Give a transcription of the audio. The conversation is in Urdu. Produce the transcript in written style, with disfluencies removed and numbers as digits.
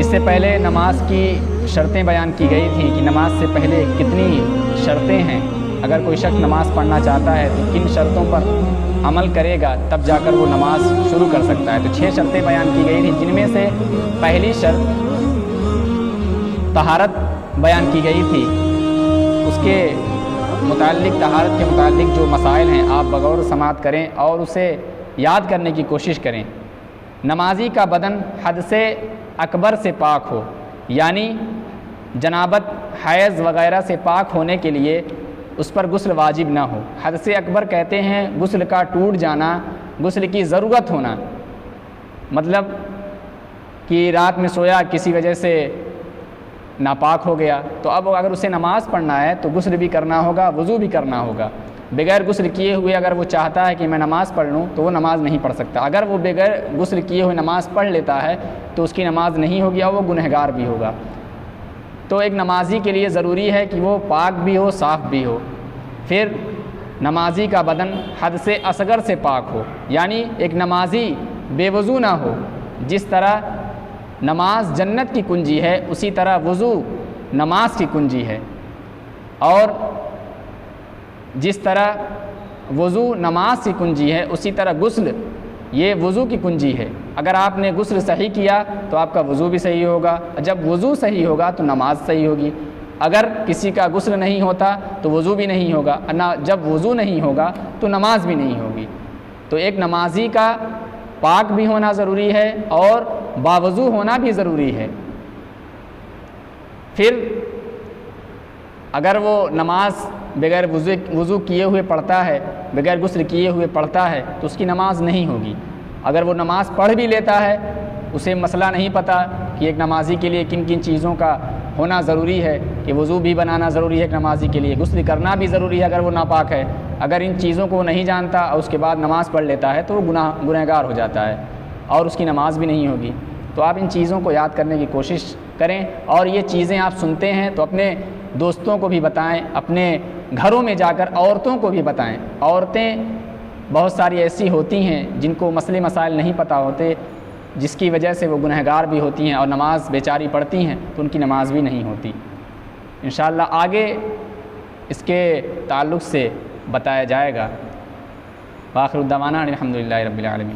اس سے پہلے نماز کی شرطیں بیان کی گئی تھیں کہ نماز سے پہلے کتنی شرطیں ہیں، اگر کوئی شخص نماز پڑھنا چاہتا ہے تو کن شرطوں پر عمل کرے گا تب جا کر وہ نماز شروع کر سکتا ہے۔ تو 6 شرطیں بیان کی گئی تھیں، جن میں سے پہلی شرط طہارت بیان کی گئی تھی۔ اس کے متعلق طہارت کے متعلق جو مسائل ہیں آپ بغور سماعت کریں اور اسے یاد کرنے کی کوشش کریں۔ نمازی کا بدن حدث اکبر سے پاک ہو، یعنی جنابت، حیض وغیرہ سے پاک ہونے کے لیے اس پر غسل واجب نہ ہو۔ حدث اکبر کہتے ہیں غسل کا ٹوٹ جانا، غسل کی ضرورت ہونا، مطلب کہ رات میں سویا کسی وجہ سے ناپاک ہو گیا، تو اب اگر اسے نماز پڑھنا ہے تو غسل بھی کرنا ہوگا، وضو بھی کرنا ہوگا۔ بغیر غسل کیے ہوئے اگر وہ چاہتا ہے کہ میں نماز پڑھ لوں تو وہ نماز نہیں پڑھ سکتا۔ اگر وہ بغیر غسل کیے ہوئے نماز پڑھ لیتا ہے تو اس کی نماز نہیں ہوگی اور وہ گنہگار بھی ہوگا۔ تو ایک نمازی کے لیے ضروری ہے کہ وہ پاک بھی ہو، صاف بھی ہو۔ پھر نمازی کا بدن حدث اصغر سے پاک ہو، یعنی ایک نمازی بے وضو نہ ہو۔ جس طرح نماز جنت کی کنجی ہے اسی طرح وضو نماز کی کنجی ہے، اور جس طرح وضو نماز کی کنجی ہے اسی طرح غسل یہ وضو کی کنجی ہے۔ اگر آپ نے غسل صحیح کیا تو آپ کا وضو بھی صحیح ہوگا، جب وضو صحیح ہوگا تو نماز صحیح ہوگی۔ اگر کسی کا غسل نہیں ہوتا تو وضو بھی نہیں ہوگا، جب وضو نہیں ہوگا تو نماز بھی نہیں ہوگی۔ تو ایک نمازی کا پاک بھی ہونا ضروری ہے اور باوضو ہونا بھی ضروری ہے۔ پھر اگر وہ نماز بغیر وضو کیے ہوئے پڑھتا ہے، بغیر غسل کیے ہوئے پڑھتا ہے تو اس کی نماز نہیں ہوگی۔ اگر وہ نماز پڑھ بھی لیتا ہے، اسے مسئلہ نہیں پتہ کہ ایک نمازی کے لیے کن کن چیزوں کا ہونا ضروری ہے، کہ وضو بھی بنانا ضروری ہے ایک نمازی کے لیے، غسل کرنا بھی ضروری ہے اگر وہ ناپاک ہے۔ اگر ان چیزوں کو وہ نہیں جانتا اور اس کے بعد نماز پڑھ لیتا ہے تو وہ گنہگار ہو جاتا ہے اور اس کی نماز بھی نہیں ہوگی۔ تو آپ ان چیزوں کو یاد کرنے کی کوشش کریں، اور یہ چیزیں آپ سنتے ہیں تو اپنے دوستوں کو بھی بتائیں، اپنے گھروں میں جا کر عورتوں کو بھی بتائیں۔ عورتیں بہت ساری ایسی ہوتی ہیں جن کو مسئلے مسائل نہیں پتہ ہوتے، جس کی وجہ سے وہ گنہگار بھی ہوتی ہیں اور نماز بیچاری پڑھتی ہیں تو ان کی نماز بھی نہیں ہوتی۔ انشاءاللہ آگے اس کے تعلق سے بتایا جائے گا۔ وآخر دعوانا الحمدللہ رب العالمین۔